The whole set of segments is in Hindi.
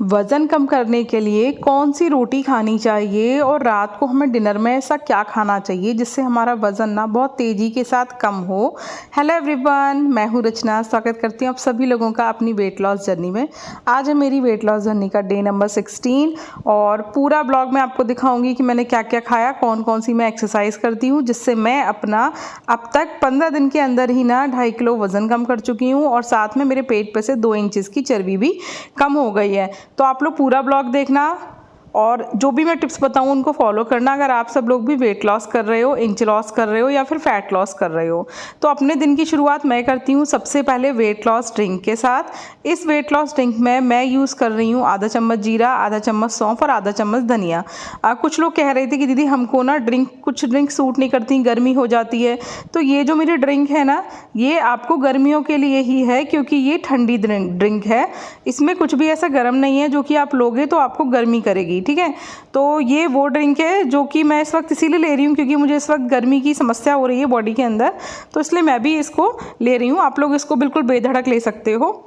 वज़न कम करने के लिए कौन सी रोटी खानी चाहिए और रात को हमें डिनर में ऐसा क्या खाना चाहिए जिससे हमारा वज़न ना बहुत तेज़ी के साथ कम हो। हेलो एवरीवन, मैं हूँ रचना। स्वागत करती हूँ आप सभी लोगों का अपनी वेट लॉस जर्नी में। आज है मेरी वेट लॉस जर्नी का डे नंबर 16 और पूरा ब्लॉग मैं आपको दिखाऊंगी कि मैंने क्या क्या खाया, कौन कौन सी मैं एक्सरसाइज करती हूँ, जिससे मैं अपना अब तक 15 दिन के अंदर ही ना 2.5 किलो वज़न कम कर चुकी हूँ और साथ में मेरे पेट पे से 2 इंचेस की चर्बी भी कम हो गई है। तो आप लोग पूरा ब्लॉग देखना और जो भी मैं टिप्स बताऊँ उनको फॉलो करना। अगर आप सब लोग भी वेट लॉस कर रहे हो, इंच लॉस कर रहे हो या फिर फैट लॉस कर रहे हो, तो अपने दिन की शुरुआत मैं करती हूँ सबसे पहले वेट लॉस ड्रिंक के साथ। इस वेट लॉस ड्रिंक में मैं यूज़ कर रही हूँ आधा चम्मच जीरा, आधा चम्मच सौंफ और आधा चम्मच धनिया। कुछ लोग कह रहे थे कि दीदी हमको ना कुछ ड्रिंक सूट नहीं करती, गर्मी हो जाती है। तो ये जो मेरी ड्रिंक है ना, ये आपको गर्मियों के लिए ही है क्योंकि ये ठंडी ड्रिंक है। इसमें कुछ भी ऐसा गर्म नहीं है जो कि आप लोगे तो आपको गर्मी करेगी, ठीक है। तो ये वो ड्रिंक है जो कि मैं इस वक्त इसीलिए ले रही हूँ क्योंकि मुझे इस वक्त गर्मी की समस्या हो रही है बॉडी के अंदर, तो इसलिए मैं भी इसको ले रही हूँ। आप लोग इसको बिल्कुल बेधड़क ले सकते हो।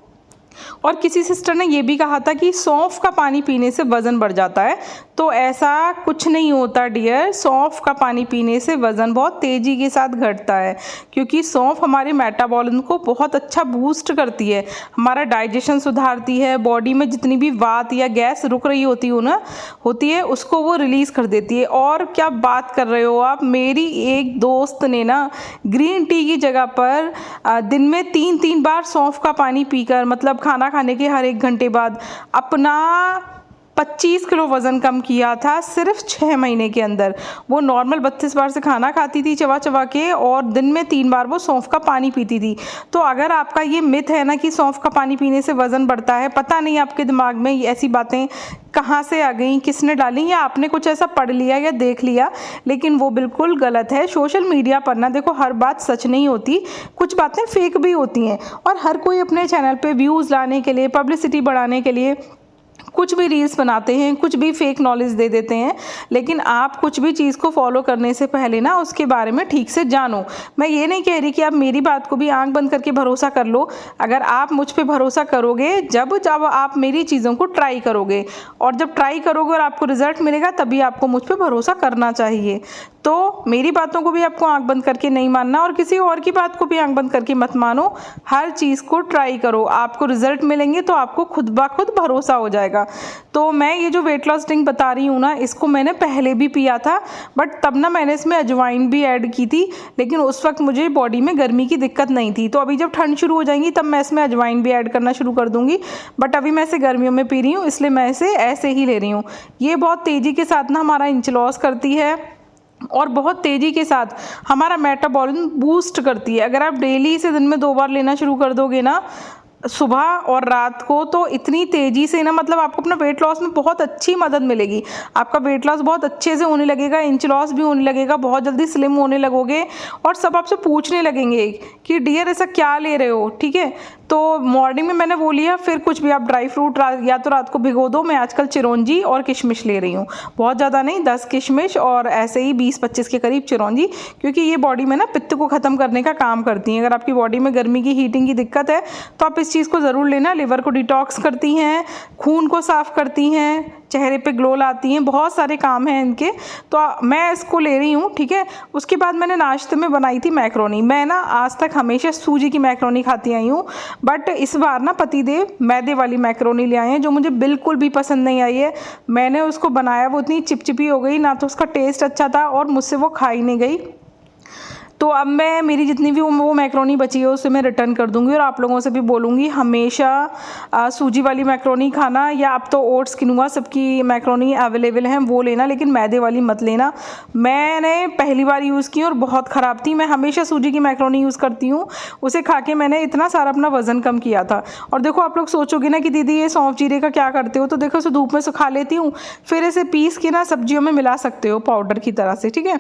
और किसी सिस्टर ने ये भी कहा था कि सौंफ का पानी पीने से वज़न बढ़ जाता है, तो ऐसा कुछ नहीं होता डियर। सौंफ का पानी पीने से वज़न बहुत तेज़ी के साथ घटता है क्योंकि सौंफ हमारे मेटाबॉलिज्म को बहुत अच्छा बूस्ट करती है, हमारा डाइजेशन सुधारती है, बॉडी में जितनी भी वात या गैस रुक रही होती है उसको वो रिलीज़ कर देती है। और क्या बात कर रहे हो आप, मेरी एक दोस्त ने ना ग्रीन टी की जगह पर दिन में 3-3 बार सौंफ का पानी पीकर, मतलब खाना खाने के हर 1 घंटे बाद, अपना 25 किलो वज़न कम किया था सिर्फ 6 महीने के अंदर। वो नॉर्मल 32 बार से खाना खाती थी चबा चबा के और दिन में 3 बार वो सौंफ का पानी पीती थी। तो अगर आपका ये मिथ है ना कि सौंफ का पानी पीने से वज़न बढ़ता है, पता नहीं आपके दिमाग में ऐसी बातें कहाँ से आ गई, किसने डाली, या आपने कुछ ऐसा पढ़ लिया या देख लिया, लेकिन वो बिल्कुल गलत है। सोशल मीडिया पर ना देखो हर बात सच नहीं होती, कुछ बातें फेक भी होती हैं और हर कोई अपने चैनल पे व्यूज़ लाने के लिए, पब्लिसिटी बढ़ाने के लिए कुछ भी रील्स बनाते हैं, कुछ भी फेक नॉलेज दे देते हैं। लेकिन आप कुछ भी चीज़ को फॉलो करने से पहले ना उसके बारे में ठीक से जानो। मैं ये नहीं कह रही कि आप मेरी बात को भी आंख बंद करके भरोसा कर लो। अगर आप मुझ पे भरोसा करोगे जब आप मेरी चीज़ों को ट्राई करोगे, और जब ट्राई करोगे और आपको रिजल्ट मिलेगा तभी आपको मुझ पे भरोसा करना चाहिए। तो मेरी बातों को भी आपको आंख बंद करके नहीं मानना और किसी और की बात को भी आंख बंद करके मत मानो। हर चीज़ को ट्राई करो, आपको रिजल्ट मिलेंगे तो आपको खुद ब खुद भरोसा हो जाएगा। तो मैं ये जो वेट लॉस ड्रिंक बता रही हूँ ना, इसको मैंने पहले भी पिया था, बट तब ना मैंने इसमें अजवाइन भी ऐड की थी, लेकिन उस वक्त मुझे बॉडी में गर्मी की दिक्कत नहीं थी। तो अभी जब ठंड शुरू हो जाएंगी तब मैं इसमें अजवाइन भी ऐड करना शुरू कर दूँगी, बट अभी मैं इसे गर्मियों में पी रही हूँ इसलिए मैं इसे ऐसे ही ले रही हूँ। ये बहुत तेज़ी के साथ ना हमारा इंच लॉस करती है और बहुत तेज़ी के साथ हमारा मेटाबॉलिज्म बूस्ट करती है। अगर आप डेली इसे दिन में 2 बार लेना शुरू कर दोगे ना, सुबह और रात को, तो इतनी तेज़ी से ना, मतलब आपको अपना वेट लॉस में बहुत अच्छी मदद मिलेगी। आपका वेट लॉस बहुत अच्छे से होने लगेगा, इंच लॉस भी होने लगेगा, बहुत जल्दी स्लिम होने लगोगे और सब आपसे पूछने लगेंगे कि डियर ऐसा क्या ले रहे हो, ठीक है। तो मॉर्निंग में मैंने वो लिया, फिर कुछ भी आप ड्राई फ्रूट या तो रात को भिगो दो। मैं आजकल चिरौंजी और किशमिश ले रही हूँ, बहुत ज़्यादा नहीं, 10 किशमिश और ऐसे ही 20-25 के करीब चिरौंजी, क्योंकि ये बॉडी में ना पित्त को ख़त्म करने का काम करती हैं। अगर आपकी बॉडी में गर्मी की हीटिंग की दिक्कत है तो आप इस चीज़ को ज़रूर लेना। लिवर को डिटॉक्स करती हैं, खून को साफ़ करती हैं, चेहरे पे ग्लो लाती हैं, बहुत सारे काम हैं इनके। तो मैं इसको ले रही हूँ, ठीक है। उसके बाद मैंने नाश्ते में बनाई थी मैक्रोनी। मैं ना आज तक हमेशा सूजी की मैक्रोनी खाती आई हूँ, बट इस बार ना पतिदेव मैदे वाली मैक्रोनी ले आए हैं जो मुझे बिल्कुल भी पसंद नहीं आई है। मैंने उसको बनाया, वो इतनी चिपचिपी हो गई, ना तो उसका टेस्ट अच्छा था और मुझसे वो खाई नहीं गई। तो अब मैं मेरी जितनी भी वो मैक्रोनी बची है उसे मैं रिटर्न कर दूंगी और आप लोगों से भी बोलूँगी हमेशा सूजी वाली मैक्रोनी खाना, या अब तो ओट्स किनुआ सबकी मैक्रोनी अवेलेबल हैं वो लेना, लेकिन मैदे वाली मत लेना। मैंने पहली बार यूज़ की और बहुत ख़राब थी। मैं हमेशा सूजी की मैक्रोनी यूज़ करती हूँ, उसे खा के मैंने इतना सारा अपना वज़न कम किया था। और देखो आप लोग सोचोगे ना कि दीदी ये सौंफ जीरे का क्या करते हो, तो देखो इसे धूप में सुखा लेती हूँ, फिर इसे पीस के ना सब्जियों में मिला सकते हो पाउडर की तरह से, ठीक है।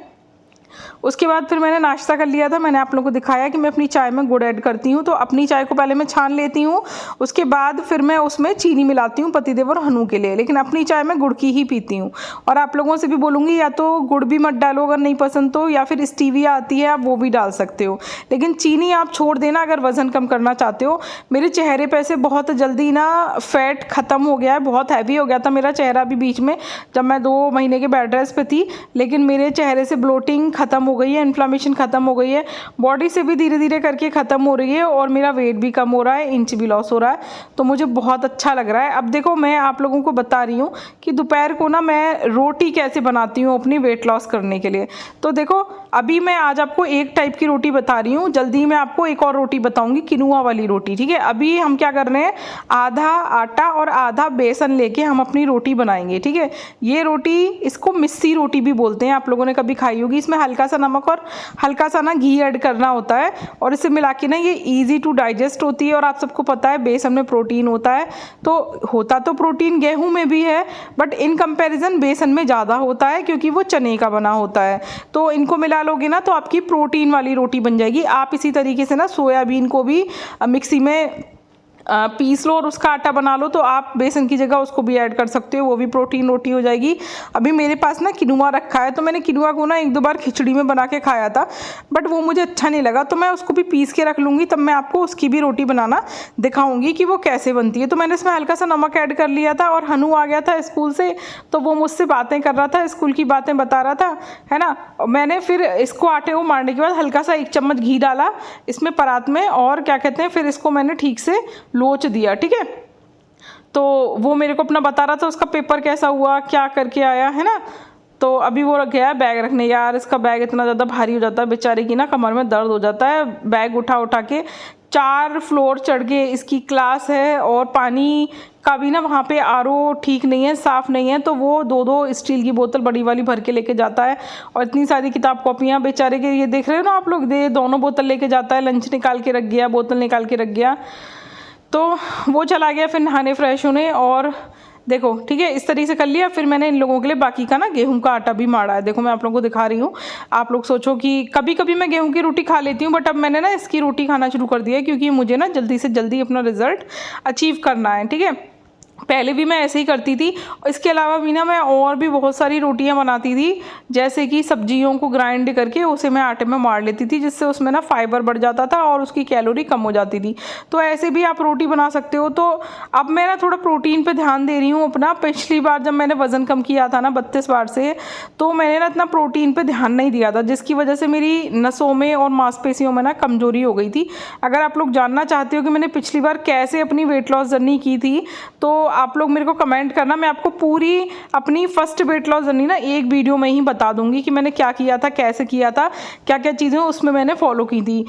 उसके बाद फिर मैंने नाश्ता कर लिया था। मैंने आप लोगों को दिखाया कि मैं अपनी चाय में गुड़ ऐड करती हूँ। तो अपनी चाय को पहले मैं छान लेती हूँ, उसके बाद फिर मैं उसमें चीनी मिलाती हूँ पतिदेव और हनु के लिए, लेकिन अपनी चाय में गुड़ की ही पीती हूँ। और आप लोगों से भी बोलूँगी या तो गुड़ भी मत डालो अगर नहीं पसंद तो, या फिर स्टीविया आती है आप वो भी डाल सकते हो, लेकिन चीनी आप छोड़ देना अगर वज़न कम करना चाहते हो। मेरे चेहरे पे से बहुत जल्दी ना फैट ख़त्म हो गया है, बहुत हैवी हो गया था मेरा चेहरा भी बीच में जब मैं 2 महीने के बेड रेस्ट पे थी, लेकिन मेरे चेहरे से ब्लोटिंग ख़त्म हो गई है, इन्फ्लामेशन ख़त्म हो गई है, बॉडी से भी धीरे धीरे करके ख़त्म हो रही है और मेरा वेट भी कम हो रहा है, इंच भी लॉस हो रहा है, तो मुझे बहुत अच्छा लग रहा है। अब देखो मैं आप लोगों को बता रही हूँ कि दोपहर को ना मैं रोटी कैसे बनाती हूँ अपनी वेट लॉस करने के लिए। तो देखो अभी मैं आज आपको एक टाइप की रोटी बता रही हूँ, जल्दी मैं आपको एक और रोटी बताऊँगी, किनुआ वाली रोटी, ठीक है। अभी हम क्या कर रहे हैं, आधा आटा और आधा बेसन लेके हम अपनी रोटी बनाएंगे, ठीक है। ये रोटी, इसको मिस्सी रोटी भी बोलते हैं, आप लोगों ने कभी खाई होगी। इसमें हल्का सा नमक और हल्का सा ना घी ऐड करना होता है और इसे मिला के ना ये इजी टू डाइजेस्ट होती है। और आप सबको पता है बेसन में प्रोटीन होता है, तो होता तो प्रोटीन गेहूं में भी है, बट इन कंपैरिजन बेसन में ज़्यादा होता है क्योंकि वो चने का बना होता है। तो इनको मिला लोगे ना तो आपकी प्रोटीन वाली रोटी बन जाएगी। आप इसी तरीके से ना सोयाबीन को भी मिक्सी में पीस लो और उसका आटा बना लो, तो आप बेसन की जगह उसको भी ऐड कर सकते हो, वो भी प्रोटीन रोटी हो जाएगी। अभी मेरे पास ना किनुआ रखा है, तो मैंने किनुआ को ना 1-2 बार खिचड़ी में बना के खाया था, बट वो मुझे अच्छा नहीं लगा, तो मैं उसको भी पीस के रख लूँगी, तब मैं आपको उसकी भी रोटी बनाना दिखाऊंगी कि वो कैसे बनती है। तो मैंने इसमें हल्का सा नमक ऐड कर लिया था और हनु आ गया था स्कूल से, तो वो मुझसे बातें कर रहा था, स्कूल की बातें बता रहा था, है ना। मैंने फिर इसको आटे को मारने के बाद हल्का सा 1 चम्मच घी डाला इसमें परात में, और क्या कहते हैं, फिर इसको मैंने ठीक से लोच दिया, ठीक है। तो वो मेरे को अपना बता रहा था उसका पेपर कैसा हुआ, क्या करके आया, है ना। तो अभी वो गया बैग रखने। यार इसका बैग इतना ज़्यादा भारी हो जाता है, बेचारे की ना कमर में दर्द हो जाता है, बैग उठा उठा के 4 फ्लोर चढ़ के इसकी क्लास है, और पानी का भी ना वहाँ पे आरओ ठीक नहीं है, साफ़ नहीं है, तो वो 2-2 स्टील की बोतल बड़ी वाली भर के लेके जाता है। और इतनी सारी किताब कॉपियाँ बेचारे के, ये देख रहे हो ना आप लोग, दोनों बोतल लेके जाता है, लंच निकाल के रख गया, बोतल निकाल के रख गया, तो वो चला गया फिर नहाने फ्रेश होने। और देखो ठीक है, इस तरीके से कर लिया। फिर मैंने इन लोगों के लिए बाकी का ना गेहूं का आटा भी माड़ा है, देखो मैं आप लोगों को दिखा रही हूँ। आप लोग सोचो कि कभी कभी मैं गेहूं की रोटी खा लेती हूँ, बट अब मैंने ना इसकी रोटी खाना शुरू कर दिया है क्योंकि मुझे ना जल्दी से जल्दी अपना रिजल्ट अचीव करना है, ठीक है। पहले भी मैं ऐसे ही करती थी। इसके अलावा भी ना मैं और भी बहुत सारी रोटियां बनाती थी, जैसे कि सब्जियों को ग्राइंड करके उसे मैं आटे में मार लेती थी, जिससे उसमें ना फाइबर बढ़ जाता था और उसकी कैलोरी कम हो जाती थी। तो ऐसे भी आप रोटी बना सकते हो। तो अब मैं ना थोड़ा प्रोटीन पे ध्यान दे रही हूँ अपना। पिछली बार जब मैंने वज़न कम किया था ना 32 बार से, तो मैंने ना इतना प्रोटीन पर ध्यान नहीं दिया था, जिसकी वजह से मेरी नसों में और मांसपेशियों में ना कमजोरी हो गई थी। अगर आप लोग जानना चाहते हो कि मैंने पिछली बार कैसे अपनी वेट लॉस जर्नी की थी, तो आप लोग मेरे को कमेंट करना। मैं आपको पूरी अपनी फर्स्ट वेट लॉस जर्नी ना एक वीडियो में ही बता दूंगी कि मैंने क्या किया था, कैसे किया था, क्या क्या चीज़ें उसमें मैंने फॉलो की थी।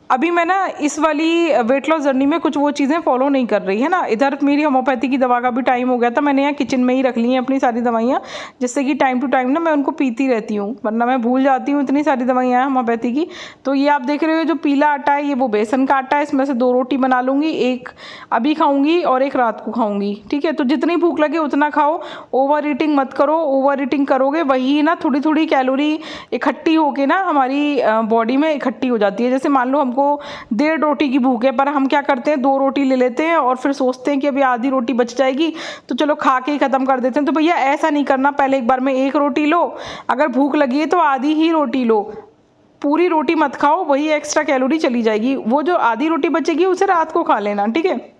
अभी मैं ना इस वाली वेट लॉस जर्नी में कुछ वो चीज़ें फॉलो नहीं कर रही है ना। इधर मेरी होम्योपैथी की दवा का भी टाइम हो गया था, मैंने यहाँ किचन में ही रख ली हैं अपनी सारी दवाइयाँ, जिससे कि टाइम टू टाइम ना मैं उनको पीती रहती हूँ, वरना मैं भूल जाती हूँ, इतनी सारी दवाइयाँ हैं होम्योपैथी की। तो ये आप देख रहे हो जो पीला आटा है, ये वो बेसन का आटा है, इसमें से 2 रोटी बना लूँगी, एक अभी खाऊँगी और एक रात को खाऊँगी, ठीक है। तो जितनी भूख लगे उतना खाओ, ओवर ईटिंग मत करो। ओवर ईटिंग करोगे वही ना थोड़ी थोड़ी कैलोरी इकट्ठी होके ना हमारी बॉडी में इकट्ठी हो जाती है। जैसे मान लो हमको 1.5 रोटी की भूख है, पर हम क्या करते हैं 2 रोटी ले लेते हैं और फिर सोचते हैं कि अभी आधी रोटी बच जाएगी तो चलो खा के ही ख़त्म कर देते हैं। तो भैया ऐसा नहीं करना, पहले एक बार में 1 रोटी लो, अगर भूख लगी है तो आधी ही रोटी लो, पूरी रोटी मत खाओ, वही एक्स्ट्रा कैलोरी चली जाएगी। वो जो आधी रोटी बचेगी उसे रात को खा लेना, ठीक है।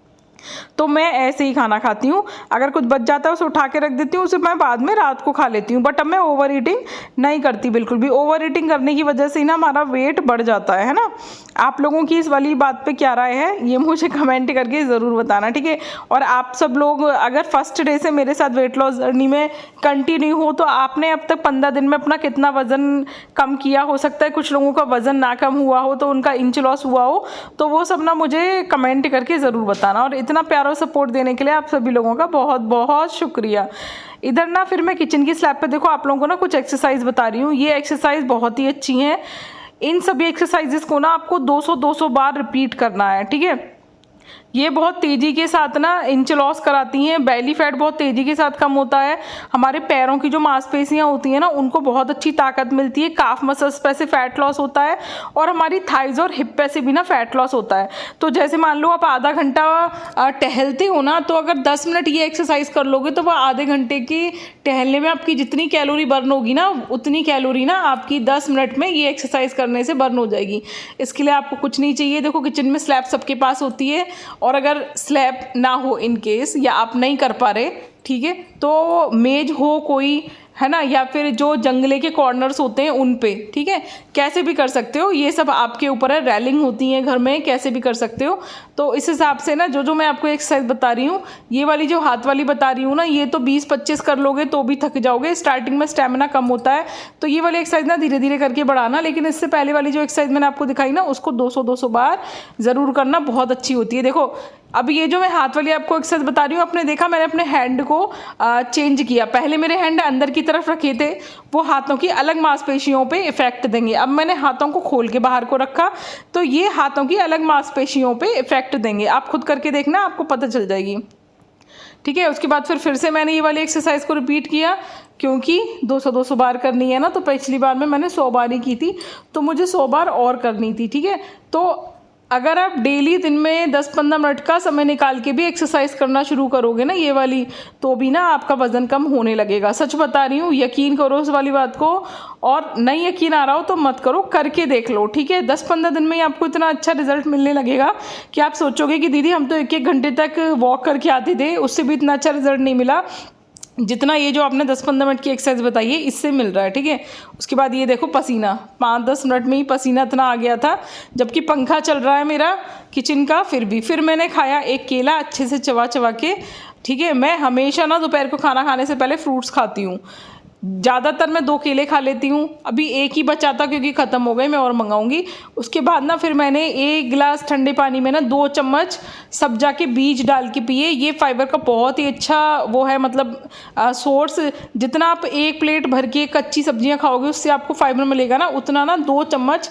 तो मैं ऐसे ही खाना खाती हूँ, अगर कुछ बच जाता है उसे उठा के रख देती हूँ, उसे मैं बाद में रात को खा लेती हूँ। बट अब मैं ओवर ईटिंग नहीं करती बिल्कुल भी। ओवर ईटिंग करने की वजह से ही ना हमारा वेट बढ़ जाता है ना। आप लोगों की इस वाली बात पे क्या राय है ये मुझे कमेंट करके ज़रूर बताना, ठीक है। और आप सब लोग अगर फर्स्ट डे से मेरे साथ वेट लॉस जर्नी में कंटिन्यू हो, तो आपने अब तक 15 दिन में अपना कितना वज़न कम किया, हो सकता है कुछ लोगों का वज़न ना कम हुआ हो तो उनका इंच लॉस हुआ हो, तो वो सब ना मुझे कमेंट करके ज़रूर बताना। और इतना प्यारा सपोर्ट देने के लिए आप सभी लोगों का बहुत बहुत शुक्रिया। इधर ना फिर मैं किचन की स्लैब पे देखो आप लोगों को ना कुछ एक्सरसाइज बता रही हूँ। ये एक्सरसाइज बहुत ही अच्छी हैं। इन सभी एक्सरसाइजेस को ना आपको 200 बार रिपीट करना है, ठीक है। ये बहुत तेज़ी के साथ ना इंच लॉस कराती हैं, बेली फैट बहुत तेज़ी के साथ कम होता है, हमारे पैरों की जो मांसपेशियां होती हैं ना उनको बहुत अच्छी ताकत मिलती है, काफ मसल्स पे से फैट लॉस होता है और हमारी थाइज और हिप पे से भी ना फैट लॉस होता है। तो जैसे मान लो आप आधा घंटा टहलते हो ना, तो अगर 10 मिनट ये एक्सरसाइज कर लोगे तो वह आधे घंटे की टहलने में आपकी जितनी कैलोरी बर्न होगी ना, उतनी कैलोरी ना आपकी 10 मिनट में ये एक्सरसाइज करने से बर्न हो जाएगी। इसके लिए आपको कुछ नहीं चाहिए। देखो किचन में स्लैब सबके पास होती है, और अगर स्लैब ना हो इन केस, या आप नहीं कर पा रहे, ठीक है, तो मेज हो कोई, है ना, या फिर जो जंगले के कॉर्नर्स होते हैं उन पे, ठीक है, कैसे भी कर सकते हो, ये सब आपके ऊपर है। रेलिंग होती है घर में, कैसे भी कर सकते हो। तो इस हिसाब से ना जो मैं आपको एक्सरसाइज बता रही हूँ, ये वाली जो हाथ वाली बता रही हूँ ना, ये तो 20-25 कर लोगे तो भी थक जाओगे, स्टार्टिंग में स्टेमिना कम होता है। तो ये वाली एक्सरसाइज ना धीरे धीरे करके बढ़ाना, लेकिन इससे पहले वाली जो एक्सरसाइज मैंने आपको दिखाई ना, उसको 200-200 बार ज़रूर करना, बहुत अच्छी होती है। देखो अब ये जो मैं हाथ वाली आपको एक्सरसाइज बता रही हूँ, आपने देखा मैंने अपने हैंड को चेंज किया। पहले मेरे हैंड अंदर की तरफ रखे थे, वो हाथों की अलग मांसपेशियों पे इफेक्ट देंगे। अब मैंने हाथों को खोल के बाहर को रखा, तो ये हाथों की अलग मांसपेशियों पे इफेक्ट देंगे। आप खुद करके देखना, आपको पता चल जाएगी, ठीक है। उसके बाद फिर से मैंने ये वाली एक्सरसाइज को रिपीट किया, क्योंकि 200-200 बार करनी है ना, तो पिछली बार में मैंने 100 बार ही की थी, तो मुझे 100 बार और करनी थी, ठीक है। तो अगर आप डेली दिन में 10-15 मिनट का समय निकाल के भी एक्सरसाइज करना शुरू करोगे ना ये वाली, तो भी ना आपका वज़न कम होने लगेगा। सच बता रही हूँ, यकीन करो इस वाली बात को, और नहीं यकीन आ रहा हो तो मत करो, करके देख लो, ठीक है। 10-15 दिन में ही आपको इतना अच्छा रिजल्ट मिलने लगेगा कि आप सोचोगे कि दीदी हम तो 1-1 घंटे तक वॉक करके आते थे, उससे भी इतना अच्छा रिजल्ट नहीं मिला जितना ये जो आपने 10-15 मिनट की एक्सरसाइज बताई है इससे मिल रहा है, ठीक है। उसके बाद ये देखो पसीना, 5-10 मिनट में ही पसीना इतना आ गया था, जबकि पंखा चल रहा है मेरा किचन का, फिर मैंने खाया एक केला अच्छे से चबा चबा के, ठीक है। मैं हमेशा ना दोपहर को खाना खाने से पहले फ्रूट्स खाती हूँ, ज़्यादातर मैं 2 केले खा लेती हूँ। अभी एक ही बचा था क्योंकि ख़त्म हो गए, मैं और मंगाऊंगी। उसके बाद ना फिर मैंने 1 गिलास ठंडे पानी में ना 2 चम्मच सब्जा के बीज डाल के पिए। ये फाइबर का बहुत ही अच्छा वो है, मतलब सोर्स। जितना आप 1 प्लेट भर के कच्ची सब्जियां खाओगे उससे आपको फाइबर मिलेगा ना, उतना ना 2 चम्मच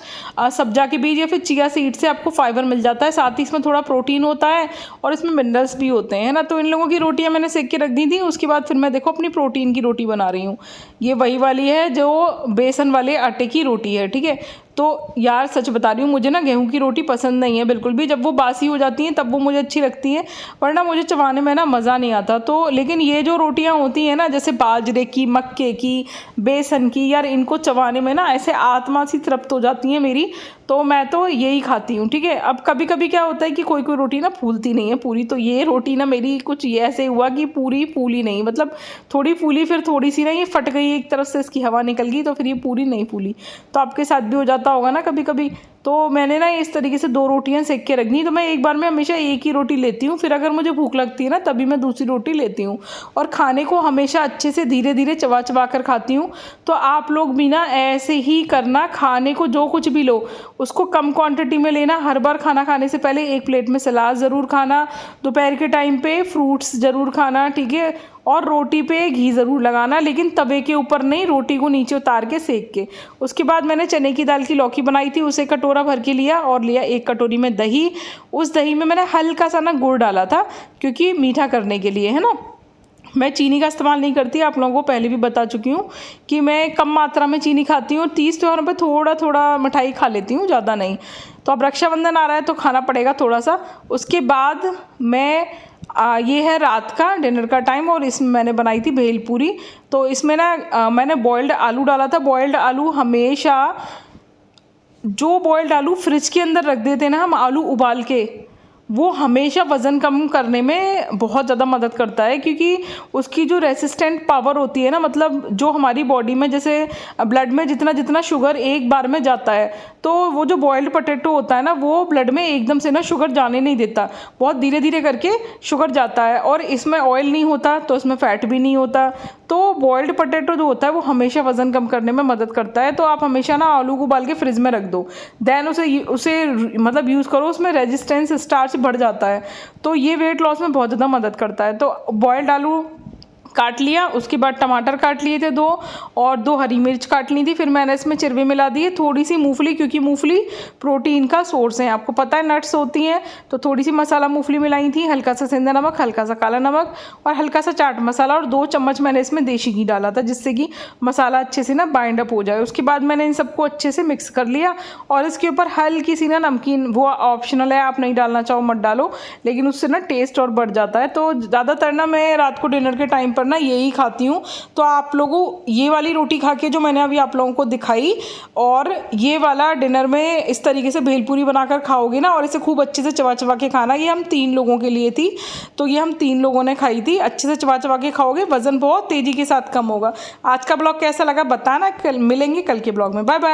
सब्जा के बीज या फिर चिया सीड से आपको फाइबर मिल जाता है। साथ ही इसमें थोड़ा प्रोटीन होता है और इसमें मिनरल्स भी होते हैं, है ना। तो इन लोगों की रोटियाँ मैंने सेक के रख दी थी। उसके बाद फिर मैं देखो अपनी प्रोटीन की रोटी बना रही हूँ। ये वही वाली है जो बेसन वाले आटे की रोटी है, ठीक है। तो यार सच बता रही हूँ, मुझे ना गेहूं की रोटी पसंद नहीं है बिल्कुल भी। जब वो बासी हो जाती हैं तब वो मुझे अच्छी लगती है, वरना मुझे चबाने में ना मज़ा नहीं आता। तो लेकिन ये जो रोटियां होती हैं ना, जैसे बाजरे की, मक्के की, बेसन की, यार इनको चबाने में ना ऐसे आत्मा सी तृप्त हो जाती है मेरी, तो मैं तो यही खाती हूँ, ठीक है। अब कभी कभी क्या होता है कि कोई कोई रोटी ना फूलती नहीं है पूरी, तो ये रोटी ना मेरी कुछ ये ऐसे हुआ कि पूरी फूली नहीं, मतलब थोड़ी फूली, फिर थोड़ी सी ना ये फट गई, एक तरफ से इसकी हवा निकल गई, तो फिर ये पूरी नहीं फूली। तो आपके साथ भी हो जाता होगा ना कभी कभी। तो मैंने ना इस तरीके से 2 रोटियां सेक के रख दी। तो मैं एक बार में हमेशा एक ही रोटी लेती हूँ, फिर अगर मुझे भूख लगती है ना तभी मैं दूसरी रोटी लेती हूँ। और खाने को हमेशा अच्छे से धीरे धीरे चबा चबा कर खाती हूँ। तो आप लोग भी ना ऐसे ही करना, खाने को जो कुछ भी लो उसको कम क्वांटिटी में लेना। हर बार खाना खाने से पहले 1 प्लेट में सलाद ज़रूर खाना, दोपहर के टाइम पे फ्रूट्स ज़रूर खाना, ठीक है। और रोटी पे घी ज़रूर लगाना, लेकिन तवे के ऊपर नहीं, रोटी को नीचे उतार के सेक के। उसके बाद मैंने चने की दाल की लौकी बनाई थी, उसे कटोरा भर के लिया और लिया 1 कटोरी में दही। उस दही में मैंने हल्का सा ना गुड़ डाला था, क्योंकि मीठा करने के लिए, है ना। मैं चीनी का इस्तेमाल नहीं करती, आप लोगों को पहले भी बता चुकी हूँ कि मैं कम मात्रा में चीनी खाती हूँ। 30 त्योहारों पर थोड़ा थोड़ा मिठाई खा लेती हूँ, ज़्यादा नहीं। तो अब रक्षाबंधन आ रहा है तो खाना पड़ेगा थोड़ा सा। उसके बाद मैं ये है रात का डिनर का टाइम, और इसमें मैंने बनाई थी भेलपूरी। तो इसमें ना मैंने बॉइल्ड आलू डाला था। बॉइल्ड आलू हमेशा, जो बॉइल्ड आलू फ्रिज के अंदर रख देते हैं ना हम आलू उबाल के, वो हमेशा वज़न कम करने में बहुत ज़्यादा मदद करता है, क्योंकि उसकी जो रेसिस्टेंट पावर होती है ना, मतलब जो हमारी बॉडी में, जैसे ब्लड में जितना जितना शुगर एक बार में जाता है, तो वो जो बॉइल्ड पोटैटो होता है ना, वो ब्लड में एकदम से ना शुगर जाने नहीं देता, बहुत धीरे धीरे करके शुगर जाता है। और इसमें ऑयल नहीं होता तो इसमें फ़ैट भी नहीं होता। तो बॉइल्ड पोटैटो जो होता है वो हमेशा वज़न कम करने में मदद करता है। तो आप हमेशा ना आलू को उबाल के फ्रिज में रख दो, देन उसे मतलब यूज़ करो, उसमें रेजिस्टेंस स्टार्च बढ़ जाता है, तो ये वेट लॉस में बहुत ज़्यादा मदद करता है। तो बॉइल्ड आलू काट लिया। उसके बाद टमाटर काट लिए थे 2 और 2 हरी मिर्च काट ली थी। फिर मैंने इसमें चिरवे मिला दिए, थोड़ी सी मूंगफली, क्योंकि मूंगफली प्रोटीन का सोर्स है, आपको पता है नट्स होती हैं, तो थोड़ी सी मसाला मूंगफली मिलाई थी, हल्का सा सेंधा नमक, हल्का सा काला नमक और हल्का सा चाट मसाला और 2 चम्मच मैंने इसमें देसी घी डाला था, जिससे कि मसाला अच्छे से ना बाइंड अप हो जाए। उसके बाद मैंने इन सबको अच्छे से मिक्स कर लिया और इसके ऊपर हल्की सी ना नमकीन, वो ऑप्शनल है, आप नहीं डालना चाहो मत डालो, लेकिन उससे ना टेस्ट और बढ़ जाता है। तो ज़्यादातर ना मैं रात को डिनर के टाइम पर ना यही खाती हूँ। तो आप लोगों ये वाली रोटी खा के जो मैंने अभी आप लोगों को दिखाई, और ये वाला डिनर में इस तरीके से भेलपूरी बनाकर खाओगे ना, और इसे खूब अच्छे से चबा चबा के खाना। ये हम 3 लोगों के लिए थी, तो ये हम 3 लोगों ने खाई थी। अच्छे से चबा चबा के खाओगे, वजन बहुत तेज़ी के साथ कम होगा। आज का ब्लॉग कैसा लगा बताना, कल मिलेंगे कल के ब्लॉग में। Bye bye.